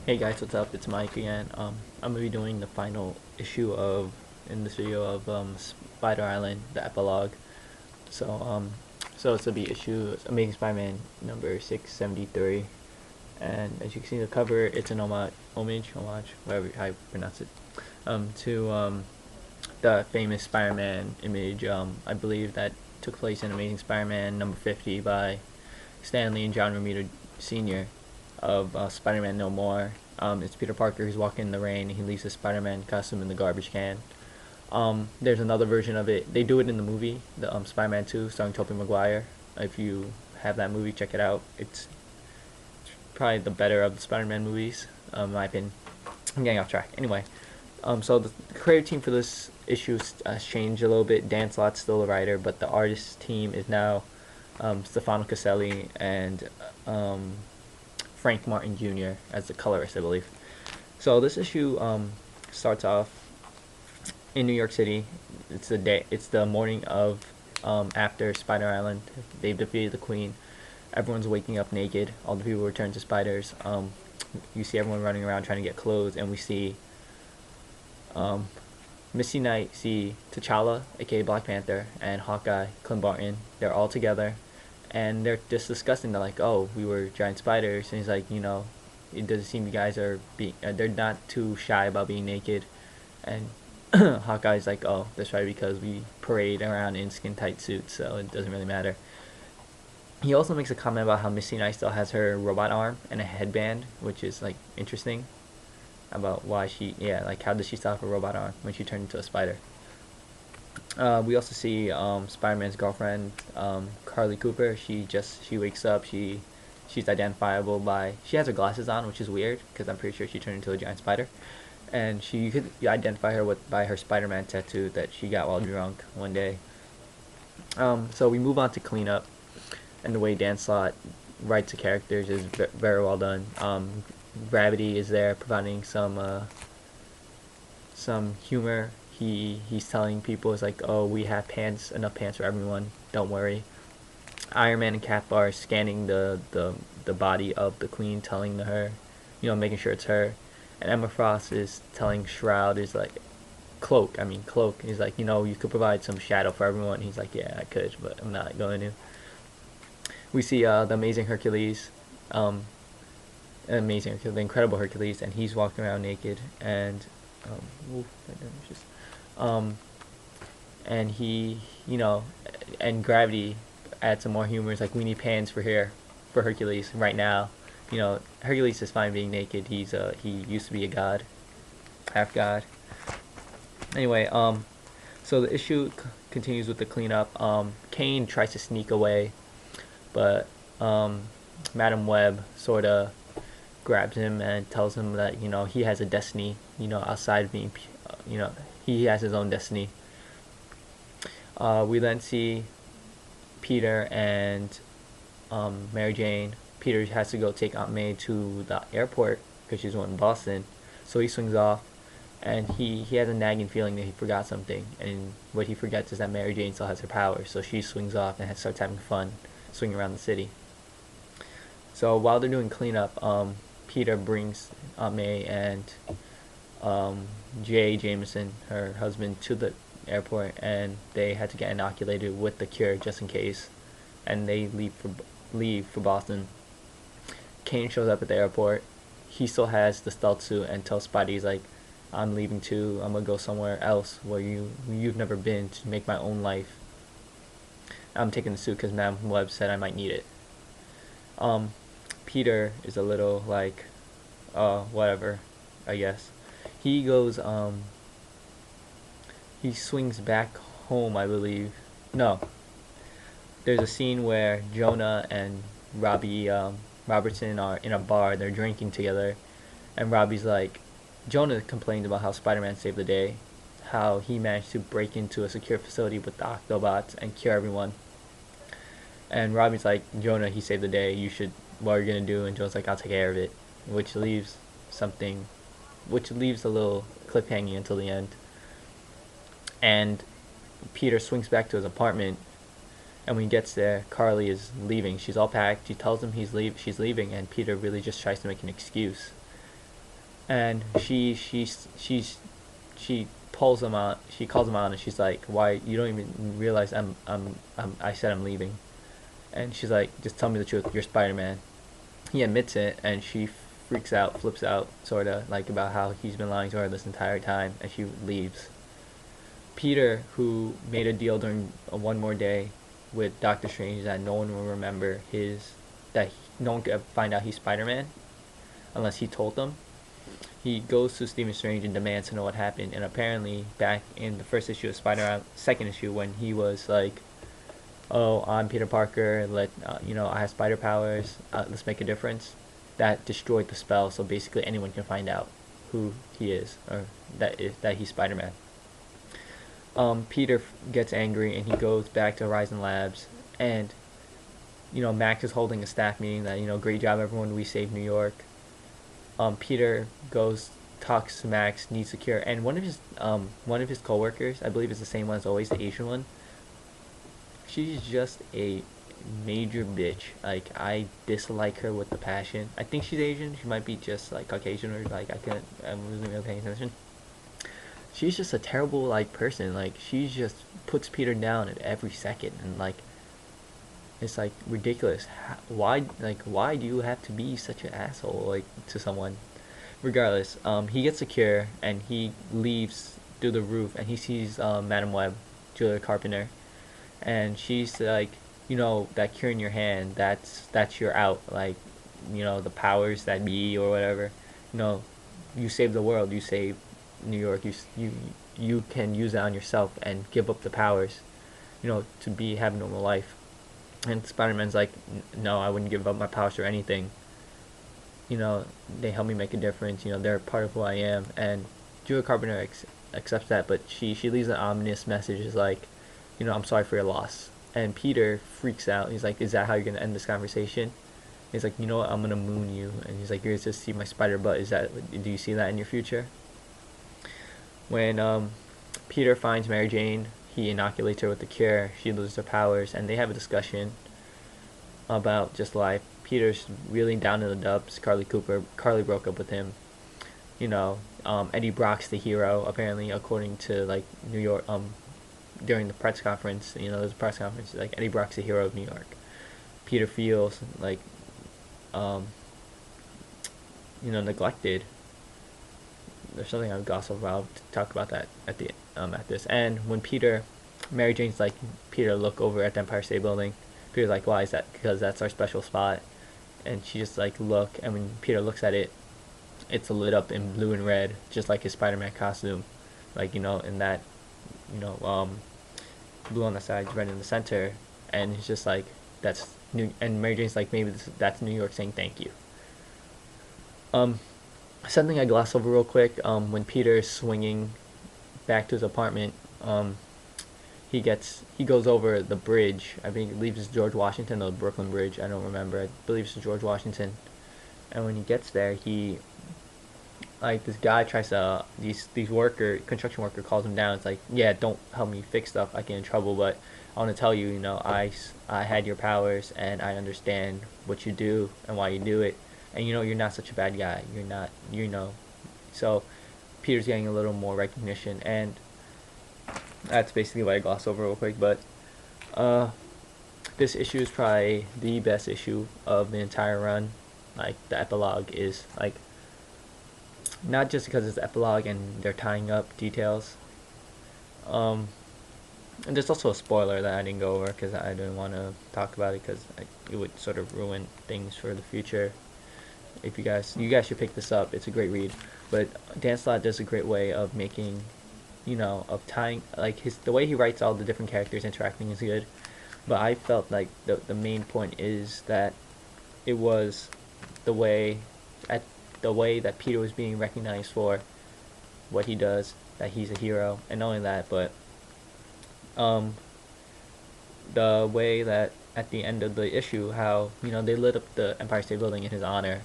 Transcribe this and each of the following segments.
Hey guys, what's up? It's Mike again. I'm gonna be doing the final issue of in this video of Spider Island, the epilogue. So so it's gonna be issue Amazing Spider-Man number 673, and as you can see the cover, it's an homage, whatever how you pronounce it, to the famous Spider-Man image. I believe that took place in Amazing Spider-Man number 50 by Stan Lee and John Romita Sr. of Spider-Man No More. It's Peter Parker who's walking in the rain. And he leaves his Spider-Man costume in the garbage can. There's another version of it. They do it in the movie, the Spider-Man 2, starring Tobey Maguire. If you have that movie, check it out. It's probably the better of the Spider-Man movies, in my opinion. I'm getting off track. Anyway, so the creative team for this issue has changed a little bit. Dan Slott's still a writer, but the artist team is now Stefano Caselli and Frank Martin Jr. as the colorist, I believe. So this issue starts off in New York City. It's the day. It's the morning of after Spider Island. They've defeated the Queen. Everyone's waking up naked. All the people return to spiders. You see everyone running around trying to get clothes, and we see Misty Knight, see T'Challa, aka Black Panther, and Hawkeye, Clint Barton. They're all together, and they're just discussing. They're like, "Oh, we were giant spiders," and he's like, it doesn't seem you guys are they're not too shy about being naked, and Hawkeye's like, "Oh, that's right, because we parade around in skin tight suits, so it doesn't really matter." He also makes a comment about how Misty Knight still has her robot arm and a headband, which is like interesting about why like how did she still have a robot arm when she turned into a spider. We also see Spider-Man's girlfriend, Carly Cooper. She wakes up. She's identifiable by, she has her glasses on, which is weird because I'm pretty sure she turned into a giant spider. And you could identify her by her Spider-Man tattoo that she got while drunk one day. So we move on to cleanup, and the way Dan Slott writes the characters is very well done. Gravity is there providing some humor. He's telling people, it's like, "Oh, we have enough pants for everyone. Don't worry." Iron Man and Cap are scanning the body of the Queen, telling her, making sure it's her. And Emma Frost is telling Shroud, is like, Cloak. He's like, you could provide some shadow for everyone. He's like, "Yeah, I could, but I'm not going to." We see the the Incredible Hercules, and he's walking around naked, and um, and and Gravity adds some more humor. It's like, "We need pants for Hercules right now." Hercules is fine being naked. He used to be a god, half god. Anyway, so the issue continues with the cleanup. Kane tries to sneak away, but Madam Web sort of grabs him and tells him that he has a destiny. Outside of being, he has his own destiny. We then see Peter and Mary Jane. Peter has to go take Aunt May to the airport because she's going to Boston. So he swings off, and he has a nagging feeling that he forgot something. And what he forgets is that Mary Jane still has her powers. So she swings off and starts having fun, swinging around the city. So while they're doing cleanup, Peter brings Aunt May and Jay Jameson, her husband, to the airport, and they had to get inoculated with the cure just in case. And they leave for Boston. Kane shows up at the airport. He still has the stealth suit and tells Spidey, he's like, "I'm leaving too. I'm gonna go somewhere else where you've never been, to make my own life. I'm taking the suit because Madam Web said I might need it." Peter is a little like, whatever, I guess. He goes, he swings back home, I believe. No. There's a scene where Jonah and Robbie Robertson are in a bar. They're drinking together, and Robbie's like, Jonah complains about how Spider-Man saved the day, how he managed to break into a secure facility with the Octobots and cure everyone. And Robbie's like, "Jonah, he saved the day. What are you gonna do?" And Jonah's like, "I'll take care of it," which leaves a little cliffhanging until the end. And Peter swings back to his apartment, and when he gets there, Carly is leaving. She's all packed. She tells him she's leaving, and Peter really just tries to make an excuse. and she pulls him out. She calls him out, and she's like, "Why you don't even realize I said I'm leaving?" And she's like, "Just tell me the truth. You're Spider-Man." He admits it, and she freaks out, flips out, sort of like about how he's been lying to her this entire time, and she leaves. Peter, who made a deal during One More Day with Doctor Strange that no one will remember no one could find out he's Spider-Man unless he told them. He goes to Stephen Strange and demands to know what happened. And apparently, back in the first issue of Spider-Man, second issue, when he was like, "Oh, I'm Peter Parker. I have spider powers. Let's make a difference." That destroyed the spell, so basically anyone can find out who he is, or that he's Spider-Man. Peter gets angry and he goes back to Horizon Labs, and Max is holding a staff meeting that great job everyone, we saved New York. Peter goes, talks to Max, needs a cure, and one of his coworkers, I believe is the same one as always, the Asian one. She's just a major bitch. Like, I dislike her with the passion. I think she's Asian. She might be just like Caucasian, or like I wasn't really paying attention. She's just a terrible person. Like, she just puts Peter down at every second, and it's like ridiculous. Why do you have to be such an asshole to someone? Regardless, he gets a cure and he leaves through the roof, and he sees Madam Web, Julia Carpenter, and she's like, that cure in your hand, that's your out. The powers that be or whatever. You save the world, you save New York. You can use that on yourself and give up the powers, to have a normal life. And Spider-Man's like, "No, I wouldn't give up my powers or anything. They help me make a difference. They're part of who I am." And Julia Carpenter accepts that, but she leaves an ominous message, is like, "I'm sorry for your loss." And Peter freaks out. He's like, "Is that how you're gonna end this conversation?" He's like, "You know what? I'm gonna moon you." And he's like, "You're gonna see my spider butt. Do you see that in your future?" When Peter finds Mary Jane, he inoculates her with the cure. She loses her powers, and they have a discussion about just life. Peter's really down in the dumps. Carly broke up with him. Eddie Brock's the hero, apparently, according to New York. During the press conference, there's a press conference, Eddie Brock's the hero of New York. Peter feels neglected. There's something I've glossed over. I'll talk about that at this. And when Mary Jane's like, "Peter, look over at the Empire State Building." Peter's like, "Why is that?" "Because that's our special spot." And she just look, and when Peter looks at it, it's lit up in blue and red, just like his Spider-Man costume, in that, blue on the sides, red in the center, and it's just like, that's new. And Mary Jane's like, maybe that's New York saying thank you. Something I glossed over real quick. When Peter's swinging back to his apartment, he goes over the bridge. I believe it's George Washington, or the Brooklyn Bridge. I don't remember. I believe it's George Washington. And when he gets there, this guy tries to, construction worker calls him down. It's like, "Yeah, don't help me fix stuff. I get in trouble, but I want to tell you, I had your powers, and I understand what you do and why you do it. And you're not such a bad guy. You're not, So Peter's getting a little more recognition, and that's basically what I glossed over real quick. But this issue is probably the best issue of the entire run. The epilogue is not just because it's the epilogue and they're tying up details. And there's also a spoiler that I didn't go over because I didn't want to talk about it, because it would sort of ruin things for the future. If you guys should pick this up. It's a great read. But Dan Slott does a great way of making, of tying, the way he writes all the different characters interacting is good. But I felt like the main point is that it was the way that Peter was being recognized for what he does, that he's a hero, and not only that, but the way that at the end of the issue, how they lit up the Empire State Building in his honor.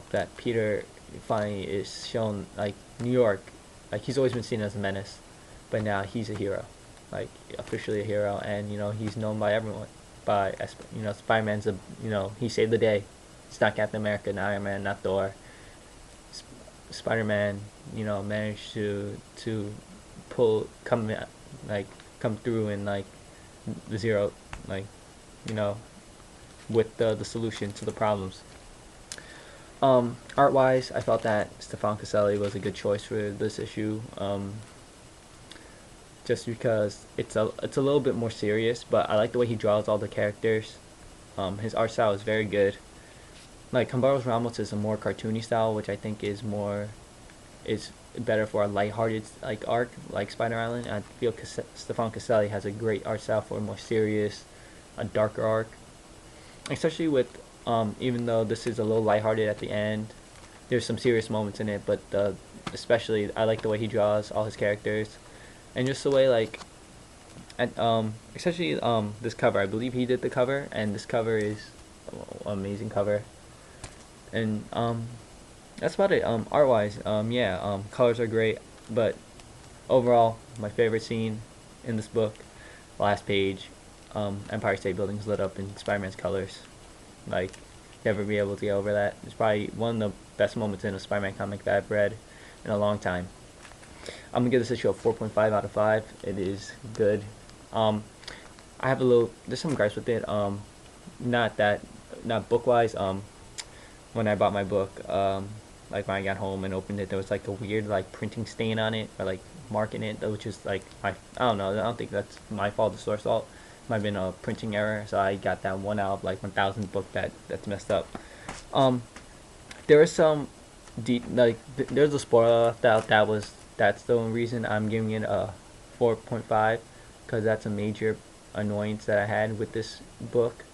That Peter finally is shown, New York, he's always been seen as a menace, but now he's a hero, officially a hero, and he's known by everyone. Spider-Man's he saved the day. It's not Captain America, not Iron Man, not Thor. Spider-Man, managed to pull like come through and like the zero, like you know with the solution to the problems. Art wise, I felt that Stefano Caselli was a good choice for this issue. Just because it's a little bit more serious, but I like the way he draws all the characters. His art style is very good. Like Cambaros Ramos is a more cartoony style, which I think is better for a lighthearted like arc like Spider Island. I feel Stefan Caselli has a great art style for a more serious, a darker arc, especially with even though this is a little lighthearted at the end, there's some serious moments in it. But especially I like the way he draws all his characters, and just the way like, and especially this cover. I believe he did the cover, and this cover is an amazing cover. And that's about it. Art wise, yeah, colors are great, but overall, my favorite scene in this book, last page, Empire State Building's lit up in Spider-Man's colors. Like, never be able to get over that. It's probably one of the best moments in a Spider-Man comic that I've read in a long time. I'm gonna give this issue a 4.5 out of 5. It is good. I have there's some gripes with it. Not book wise. When I bought my book, like when I got home and opened it, there was like a weird like printing stain on it, or like marking it, which is like I don't know. I don't think that's my fault. The source fault. Might have been a printing error, so I got that one out of like 1,000 book that's messed up. There is some there's a spoiler left out. That's the only reason I'm giving it a 4.5, because that's a major annoyance that I had with this book.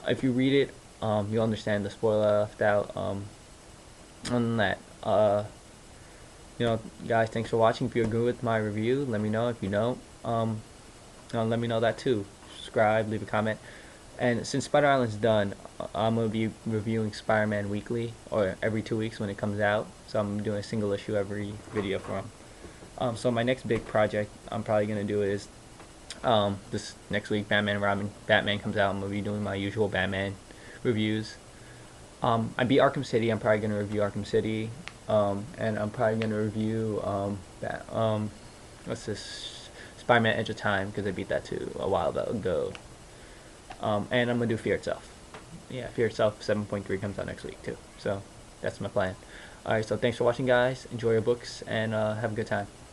If you read it, you'll understand the spoiler left out. On that, guys, thanks for watching. If you agree with my review, let me know. If you don't, let me know that too. Subscribe, leave a comment. And since Spider Island's done, I'm gonna be reviewing Spider-Man weekly, or every 2 weeks when it comes out. So I'm doing a single issue every video for him. So my next big project I'm probably gonna do is this next week. Batman comes out. I'm gonna be doing my usual Batman reviews. I beat Arkham City. I'm probably gonna review Arkham City, and I'm probably gonna review what's this, Spider-Man Edge of Time, because I beat that too a while ago. And I'm gonna do Fear Itself. Yeah, Fear Itself 7.3 comes out next week too. So that's my plan. Alright, so thanks for watching, guys. Enjoy your books, and have a good time.